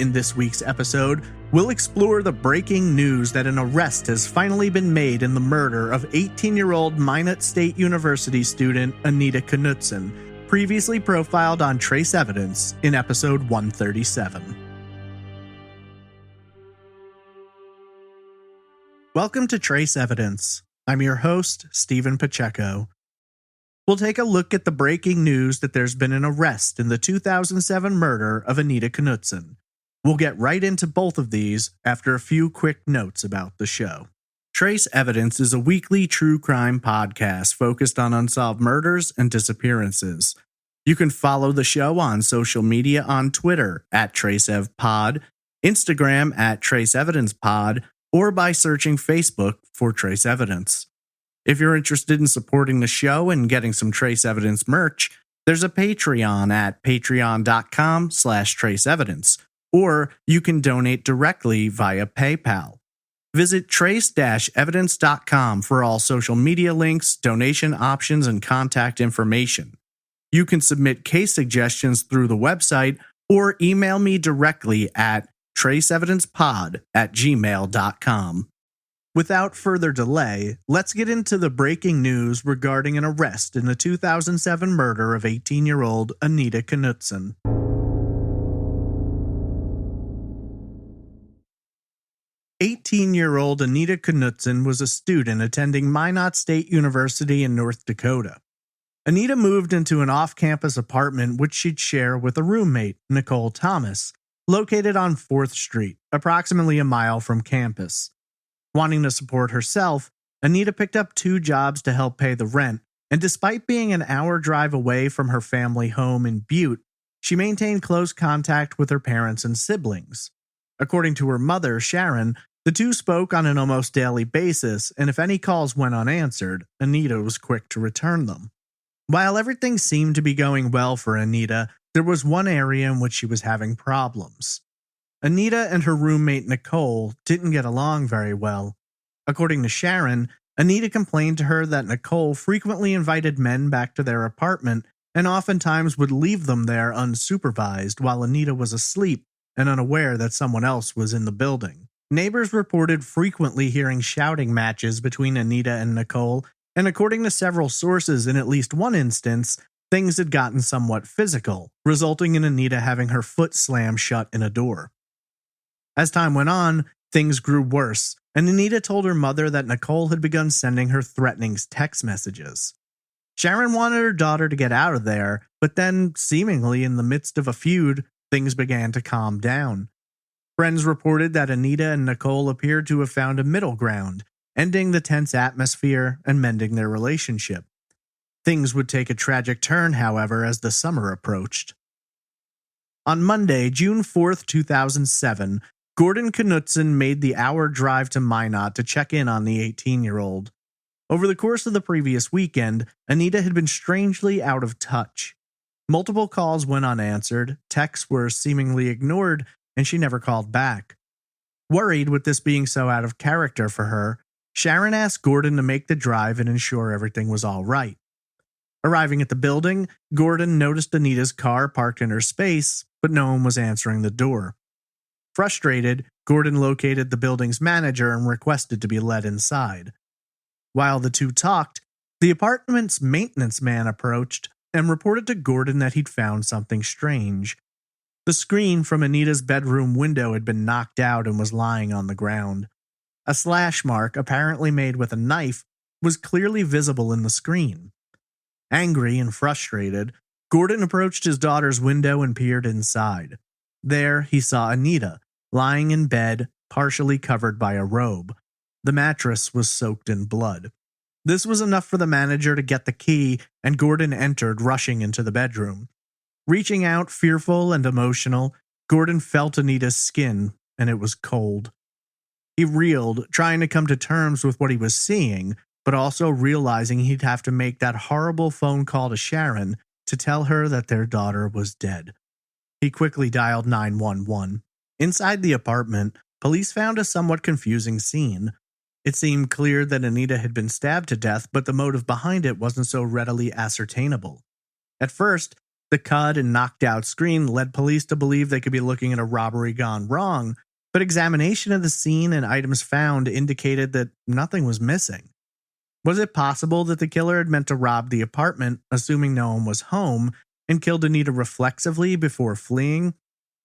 In this week's episode, we'll explore the breaking news that an arrest has finally been made in the murder of 18-year-old Minot State University student Anita Knutson, previously profiled on Trace Evidence in episode 137. Welcome to Trace Evidence. I'm your host, Stephen Pacheco. We'll take a look at the breaking news that there's been an arrest in the 2007 murder of Anita Knutson. We'll get right into both of these after a few quick notes about the show. Trace Evidence is a weekly true crime podcast focused on unsolved murders and disappearances. You can follow the show on social media on Twitter @TraceEvPod, Instagram @TraceEvidencePod, or by searching Facebook for Trace Evidence. If you're interested in supporting the show and getting some Trace Evidence merch, there's a Patreon at patreon.com/traceevidence. Or you can donate directly via PayPal. Visit trace-evidence.com for all social media links, donation options, and contact information. You can submit case suggestions through the website or email me directly at traceevidencepod@gmail.com. Without further delay, let's get into the breaking news regarding an arrest in the 2007 murder of 18-year-old Anita Knutson. 18-year-old Anita Knutson was a student attending Minot State University in North Dakota. Anita moved into an off-campus apartment which she'd share with a roommate, Nicole Thomas, located on 4th Street, approximately a mile from campus. Wanting to support herself, Anita picked up 2 jobs to help pay the rent, and despite being an hour drive away from her family home in Butte, she maintained close contact with her parents and siblings. According to her mother, Sharon, the two spoke on an almost daily basis, and if any calls went unanswered, Anita was quick to return them. While everything seemed to be going well for Anita, there was one area in which she was having problems. Anita and her roommate Nicole didn't get along very well. According to Sharon, Anita complained to her that Nicole frequently invited men back to their apartment and oftentimes would leave them there unsupervised while Anita was asleep and unaware that someone else was in the building. Neighbors reported frequently hearing shouting matches between Anita and Nicole, and according to several sources, in at least one instance, things had gotten somewhat physical, resulting in Anita having her foot slammed shut in a door. As time went on, things grew worse, and Anita told her mother that Nicole had begun sending her threatening text messages. Sharon wanted her daughter to get out of there, but then, seemingly in the midst of a feud, things began to calm down. Friends reported that Anita and Nicole appeared to have found a middle ground, ending the tense atmosphere and mending their relationship. Things would take a tragic turn, however, as the summer approached. On Monday, June 4th, 2007, Gordon Knutson made the hour drive to Minot to check in on the 18-year-old. Over the course of the previous weekend, Anita had been strangely out of touch. Multiple calls went unanswered, texts were seemingly ignored, and she never called back. Worried with this being so out of character for her, Sharon asked Gordon to make the drive and ensure everything was all right. Arriving at the building, Gordon noticed Anita's car parked in her space, but no one was answering the door. Frustrated, Gordon located the building's manager and requested to be let inside. While the two talked, the apartment's maintenance man approached and reported to Gordon that he'd found something strange. The screen from Anita's bedroom window had been knocked out and was lying on the ground. A slash mark, apparently made with a knife, was clearly visible in the screen. Angry and frustrated, Gordon approached his daughter's window and peered inside. There, he saw Anita, lying in bed, partially covered by a robe. The mattress was soaked in blood. This was enough for the manager to get the key, and Gordon entered, rushing into the bedroom. Reaching out, fearful and emotional, Gordon felt Anita's skin, and it was cold. He reeled, trying to come to terms with what he was seeing, but also realizing he'd have to make that horrible phone call to Sharon to tell her that their daughter was dead. He quickly dialed 911. Inside the apartment, police found a somewhat confusing scene. It seemed clear that Anita had been stabbed to death, but the motive behind it wasn't so readily ascertainable. At first, The cut and knocked out screen led police to believe they could be looking at a robbery gone wrong, but examination of the scene and items found indicated that nothing was missing. Was it possible that the killer had meant to rob the apartment, assuming no one was home, and killed Anita reflexively before fleeing?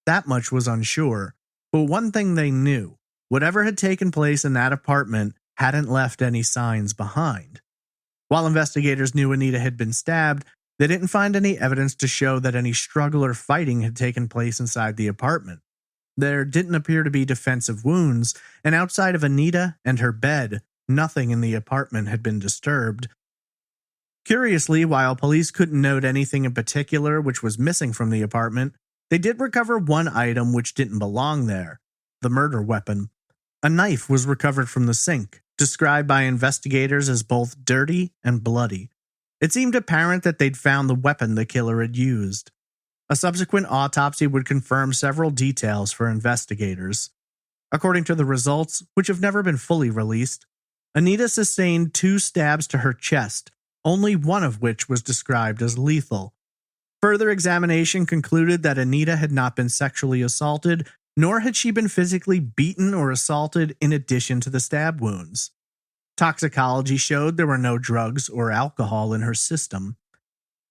That much was unsure, but one thing they knew: whatever had taken place in that apartment hadn't left any signs behind. While investigators knew Anita had been stabbed, they didn't find any evidence to show that any struggle or fighting had taken place inside the apartment. There didn't appear to be defensive wounds, and outside of Anita and her bed, nothing in the apartment had been disturbed. Curiously, while police couldn't note anything in particular which was missing from the apartment, they did recover one item which didn't belong there: the murder weapon. A knife was recovered from the sink, described by investigators as both dirty and bloody. It seemed apparent that they'd found the weapon the killer had used. A subsequent autopsy would confirm several details for investigators. According to the results, which have never been fully released, Anita sustained 2 stabs to her chest, only one of which was described as lethal. Further examination concluded that Anita had not been sexually assaulted, nor had she been physically beaten or assaulted in addition to the stab wounds. Toxicology showed there were no drugs or alcohol in her system.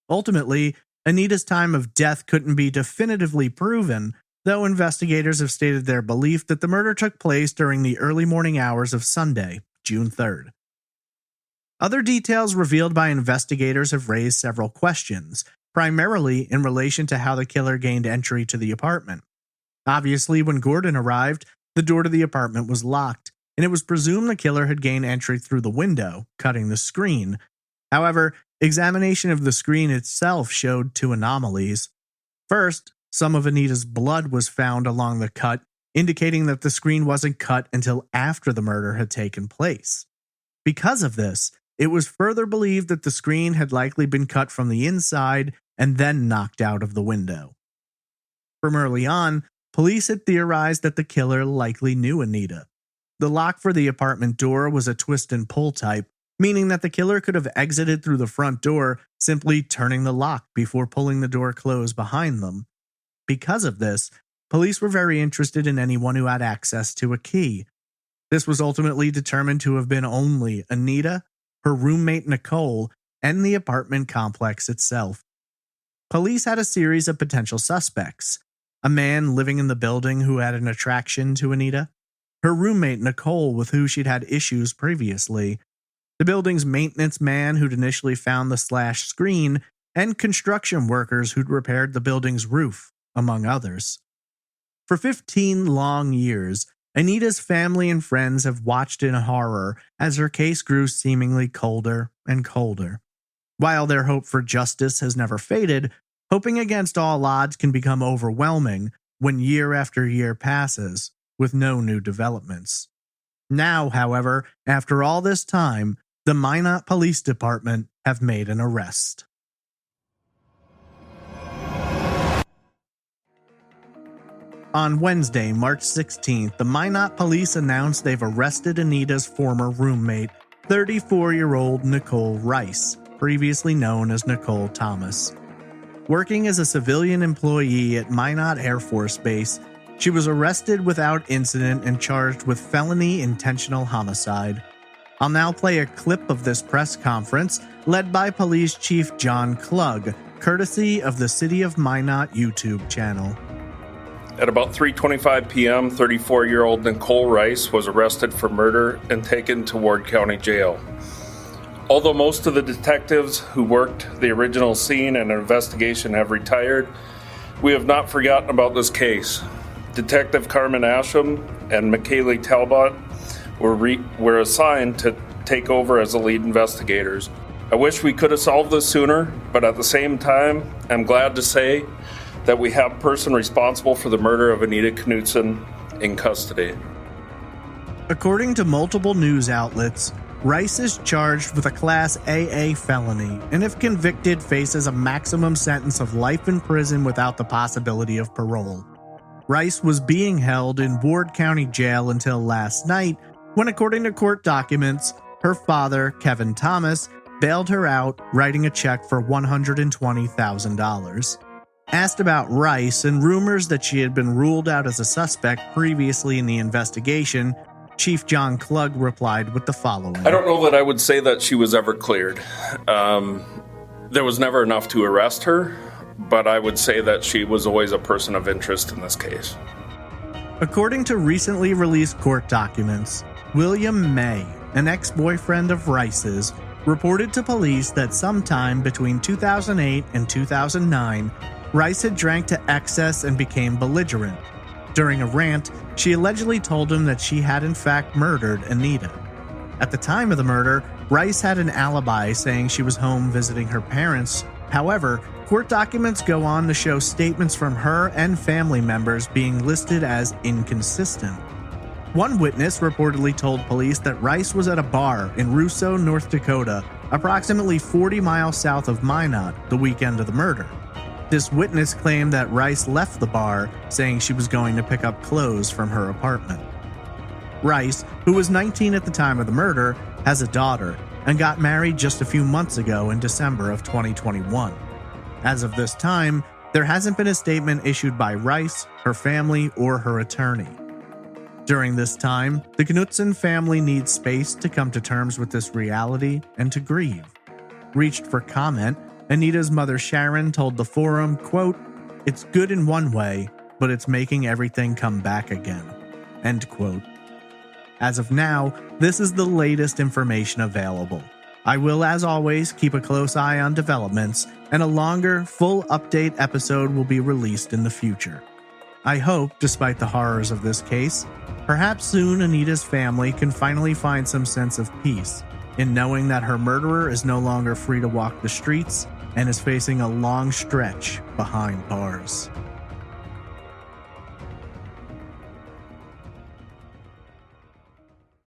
Ultimately, Anita's time of death couldn't be definitively proven, though investigators have stated their belief that the murder took place during the early morning hours of Sunday, June 3rd. Other details revealed by investigators have raised several questions, primarily in relation to how the killer gained entry to the apartment. Obviously, when Gordon arrived, the door to the apartment was locked, and it was presumed the killer had gained entry through the window, cutting the screen. However, examination of the screen itself showed 2 anomalies. First, some of Anita's blood was found along the cut, indicating that the screen wasn't cut until after the murder had taken place. Because of this, it was further believed that the screen had likely been cut from the inside and then knocked out of the window. From early on, police had theorized that the killer likely knew Anita. The lock for the apartment door was a twist and pull type, meaning that the killer could have exited through the front door, simply turning the lock before pulling the door closed behind them. Because of this, police were very interested in anyone who had access to a key. This was ultimately determined to have been only Anita, her roommate Nicole, and the apartment complex itself. Police had a series of potential suspects: a man living in the building who had an attraction to Anita, her roommate Nicole, with who she'd had issues previously, the building's maintenance man who'd initially found the slashed screen, and construction workers who'd repaired the building's roof, among others. For 15 long years, Anita's family and friends have watched in horror as her case grew seemingly colder and colder. While their hope for justice has never faded, hoping against all odds can become overwhelming when year after year passes with no new developments. Now, however, after all this time, the Minot Police Department have made an arrest. On Wednesday, March 16th, the Minot Police announced they've arrested Anita's former roommate, 34-year-old Nicole Rice, previously known as Nicole Thomas. Working as a civilian employee at Minot Air Force Base, she was arrested without incident and charged with felony intentional homicide. I'll now play a clip of this press conference led by Police Chief John Klug, courtesy of the City of Minot YouTube channel. At about 3:25 p.m., 34-year-old Nicole Rice was arrested for murder and taken to Ward County Jail. Although most of the detectives who worked the original scene and investigation have retired, we have not forgotten about this case. Detective Carmen Asham and McKaylee Talbot were assigned to take over as the lead investigators. I wish we could have solved this sooner, but at the same time, I'm glad to say that we have a person responsible for the murder of Anita Knutson in custody. According to multiple news outlets, Rice is charged with a Class AA felony and, if convicted, faces a maximum sentence of life in prison without the possibility of parole. Rice was being held in Ward County Jail until last night, when, according to court documents, her father, Kevin Thomas, bailed her out, writing a check for $120,000. Asked about Rice and rumors that she had been ruled out as a suspect previously in the investigation, Chief John Klug replied with the following. I don't know that I would say that she was ever cleared. There was never enough to arrest her, but I would say that she was always a person of interest in this case. According to recently released court documents, William May, an ex-boyfriend of Rice's, reported to police that sometime between 2008 and 2009, Rice had drank to excess and became belligerent. During a rant, she allegedly told him that she had in fact murdered Anita. At the time of the murder, Rice had an alibi saying she was home visiting her parents. However, court documents go on to show statements from her and family members being listed as inconsistent. One witness reportedly told police that Rice was at a bar in Russo, North Dakota, approximately 40 miles south of Minot, the weekend of the murder. This witness claimed that Rice left the bar, saying she was going to pick up clothes from her apartment. Rice, who was 19 at the time of the murder, has a daughter and got married just a few months ago in December of 2021. As of this time, there hasn't been a statement issued by Rice, her family, or her attorney. During this time, the Knutson family needs space to come to terms with this reality and to grieve. Reached for comment, Anita's mother Sharon told the forum, quote, "It's good in one way, but it's making everything come back again." End quote. As of now, this is the latest information available. I will, as always, keep a close eye on developments, and a longer, full update episode will be released in the future. I hope, despite the horrors of this case, perhaps soon Anita's family can finally find some sense of peace in knowing that her murderer is no longer free to walk the streets and is facing a long stretch behind bars.